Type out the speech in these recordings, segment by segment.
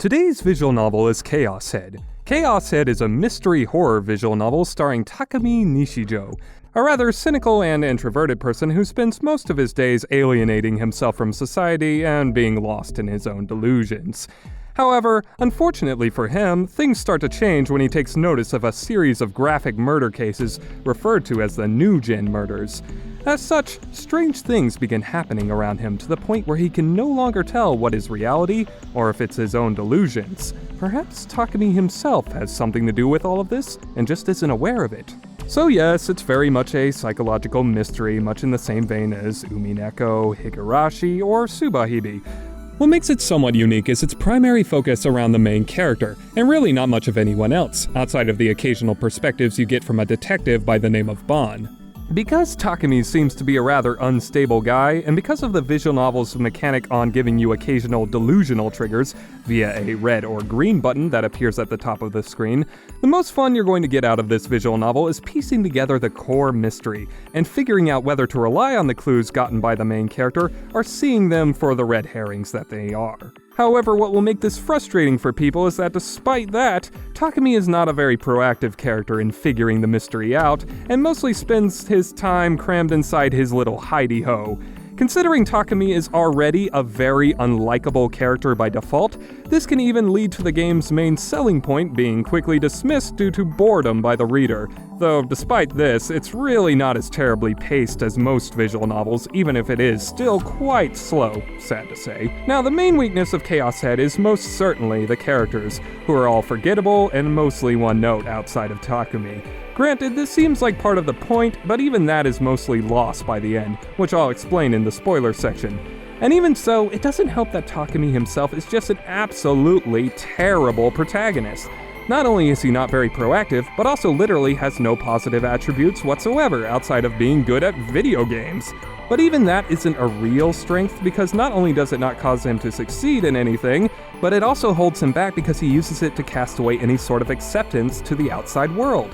Today's visual novel is Chaos Head. Chaos Head is a mystery horror visual novel starring Takumi Nishijo, a rather cynical and introverted person who spends most of his days alienating himself from society and being lost in his own delusions. However, unfortunately for him, things start to change when he takes notice of a series of graphic murder cases referred to as the New Gen murders. As such, strange things begin happening around him to the point where he can no longer tell what is reality or if it's his own delusions. Perhaps Takumi himself has something to do with all of this and just isn't aware of it. So yes, it's very much a psychological mystery, much in the same vein as Umineko, Higurashi, or Tsubahibi. What makes it somewhat unique is its primary focus around the main character, and really not much of anyone else, outside of the occasional perspectives you get from a detective by the name of Bon. Because Takumi seems to be a rather unstable guy, and because of the visual novel's mechanic on giving you occasional delusional triggers via a red or green button that appears at the top of the screen, the most fun you're going to get out of this visual novel is piecing together the core mystery, and figuring out whether to rely on the clues gotten by the main character, or seeing them for the red herrings that they are. However, what will make this frustrating for people is that despite that, Takumi is not a very proactive character in figuring the mystery out, and mostly spends his time crammed inside his little hidey-ho. Considering Takumi is already a very unlikable character by default, this can even lead to the game's main selling point being quickly dismissed due to boredom by the reader. Though despite this, it's really not as terribly paced as most visual novels, even if it is still quite slow, sad to say. Now, the main weakness of Chaos Head is most certainly the characters, who are all forgettable and mostly one note outside of Takumi. Granted, this seems like part of the point, but even that is mostly lost by the end, which I'll explain in the spoiler section. And even so, it doesn't help that Takumi himself is just an absolutely terrible protagonist. Not only is he not very proactive, but also literally has no positive attributes whatsoever outside of being good at video games. But even that isn't a real strength, because not only does it not cause him to succeed in anything, but it also holds him back because he uses it to cast away any sort of acceptance to the outside world.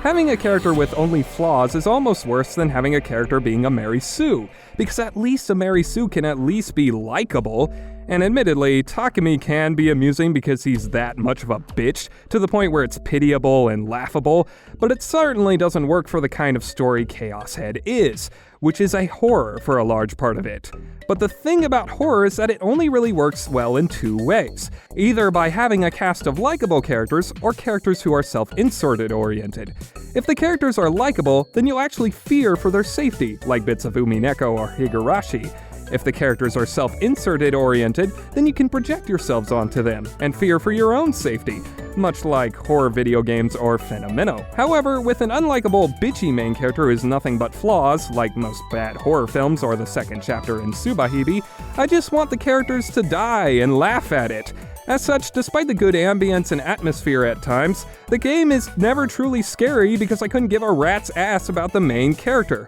Having a character with only flaws is almost worse than having a character being a Mary Sue, because at least a Mary Sue can at least be likable, and admittedly, Takumi can be amusing because he's that much of a bitch, to the point where it's pitiable and laughable, but it certainly doesn't work for the kind of story Chaos Head is, which is a horror for a large part of it. But the thing about horror is that it only really works well in two ways, either by having a cast of likable characters or characters who are self-inserted oriented. If the characters are likable, then you'll actually fear for their safety, like bits of Umineko or Higurashi. If the characters are self-inserted oriented, then you can project yourselves onto them and fear for your own safety, much like horror video games or Fenomeno. However, with an unlikable, bitchy main character who is nothing but flaws, like most bad horror films or the second chapter in Tsubahibi, I just want the characters to die and laugh at it. As such, despite the good ambience and atmosphere at times, the game is never truly scary because I couldn't give a rat's ass about the main character.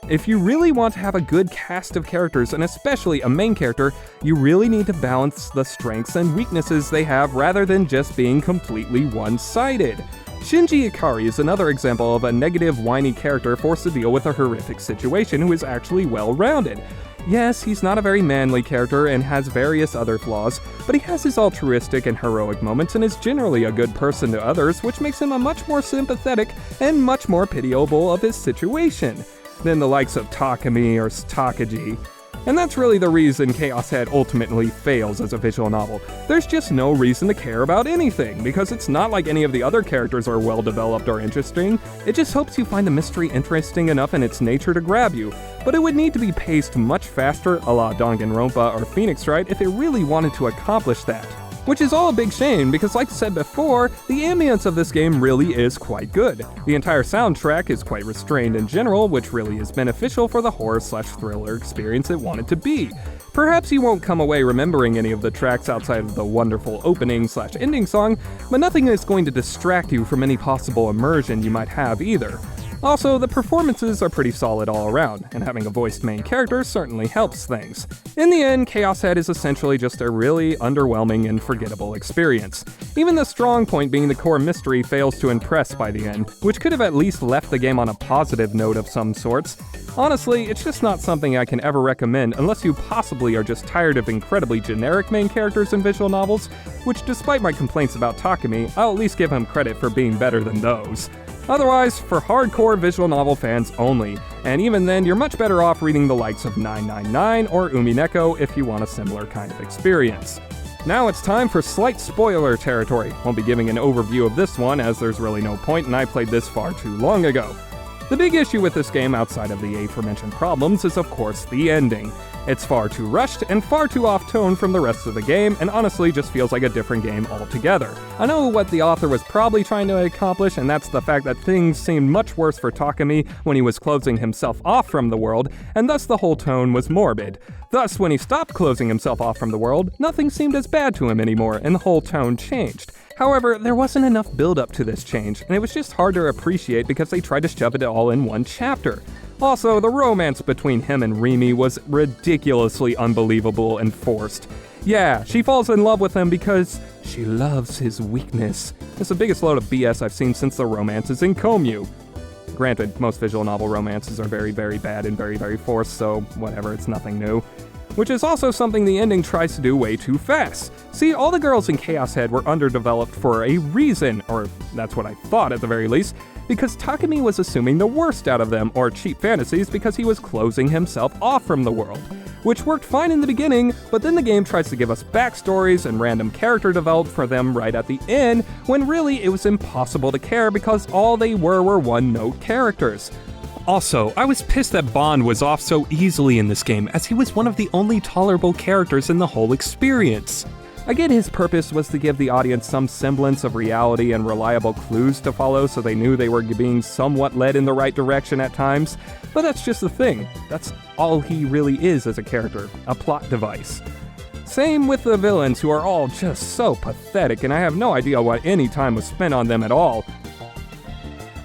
If you really want to have a good cast of characters, and especially a main character, you really need to balance the strengths and weaknesses they have rather than just being completely one-sided. Shinji Ikari is another example of a negative, whiny character forced to deal with a horrific situation who is actually well-rounded. Yes, he's not a very manly character and has various other flaws, but he has his altruistic and heroic moments and is generally a good person to others, which makes him a much more sympathetic and much more pitiable of his situation than the likes of Takumi or Takagi. And that's really the reason Chaos Head ultimately fails as a visual novel. There's just no reason to care about anything, because it's not like any of the other characters are well developed or interesting. It just hopes you find the mystery interesting enough in its nature to grab you, but it would need to be paced much faster, a la Danganronpa or Phoenix Wright, if it really wanted to accomplish that. Which is all a big shame, because like I said before, the ambience of this game really is quite good. The entire soundtrack is quite restrained in general, which really is beneficial for the horror/thriller experience it wanted to be. Perhaps you won't come away remembering any of the tracks outside of the wonderful opening/ending song, but nothing is going to distract you from any possible immersion you might have either. Also, the performances are pretty solid all around, and having a voiced main character certainly helps things. In the end, Chaos Head is essentially just a really underwhelming and forgettable experience. Even the strong point being the core mystery fails to impress by the end, which could have at least left the game on a positive note of some sorts. Honestly, it's just not something I can ever recommend unless you possibly are just tired of incredibly generic main characters in visual novels, which despite my complaints about Takumi, I'll at least give him credit for being better than those. Otherwise, for hardcore visual novel fans only, and even then you're much better off reading the likes of 999 or Umineko if you want a similar kind of experience. Now it's time for slight spoiler territory. Won't be giving an overview of this one as there's really no point and I played this far too long ago. The big issue with this game outside of the aforementioned problems is of course the ending. It's far too rushed and far too off-tone from the rest of the game, and honestly just feels like a different game altogether. I know what the author was probably trying to accomplish, and that's the fact that things seemed much worse for Takumi when he was closing himself off from the world, and thus the whole tone was morbid. Thus, when he stopped closing himself off from the world, nothing seemed as bad to him anymore, and the whole tone changed. However, there wasn't enough build-up to this change, and it was just hard to appreciate because they tried to shove it all in one chapter. Also, the romance between him and Remy was ridiculously unbelievable and forced. Yeah, she falls in love with him because she loves his weakness. It's the biggest load of BS I've seen since the romances in Komyu. Granted, most visual novel romances are very, very bad and very, very forced, so whatever, it's nothing new. Which is also something the ending tries to do way too fast. See, all the girls in Chaos Head were underdeveloped for a reason, or that's what I thought at the very least, because Takumi was assuming the worst out of them, or cheap fantasies, because he was closing himself off from the world. Which worked fine in the beginning, but then the game tries to give us backstories and random character development for them right at the end, when really it was impossible to care because all they were one-note characters. Also, I was pissed that Bond was off so easily in this game, as he was one of the only tolerable characters in the whole experience. I get his purpose was to give the audience some semblance of reality and reliable clues to follow so they knew they were being somewhat led in the right direction at times, but that's just the thing. That's all he really is as a character, a plot device. Same with the villains, who are all just so pathetic, and I have no idea what any time was spent on them at all.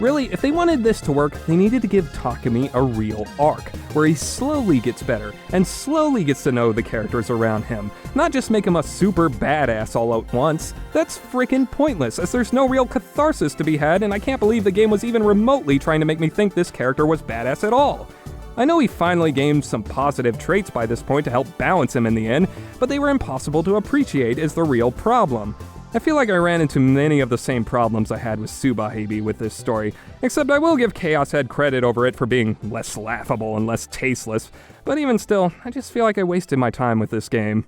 Really, if they wanted this to work, they needed to give Takumi a real arc, where he slowly gets better, and slowly gets to know the characters around him, not just make him a super badass all at once. That's freaking pointless, as there's no real catharsis to be had, and I can't believe the game was even remotely trying to make me think this character was badass at all. I know he finally gained some positive traits by this point to help balance him in the end, but they were impossible to appreciate is the real problem. I feel like I ran into many of the same problems I had with Tsubahebe with this story, except I will give Chaos Head credit over it for being less laughable and less tasteless, but even still, I just feel like I wasted my time with this game.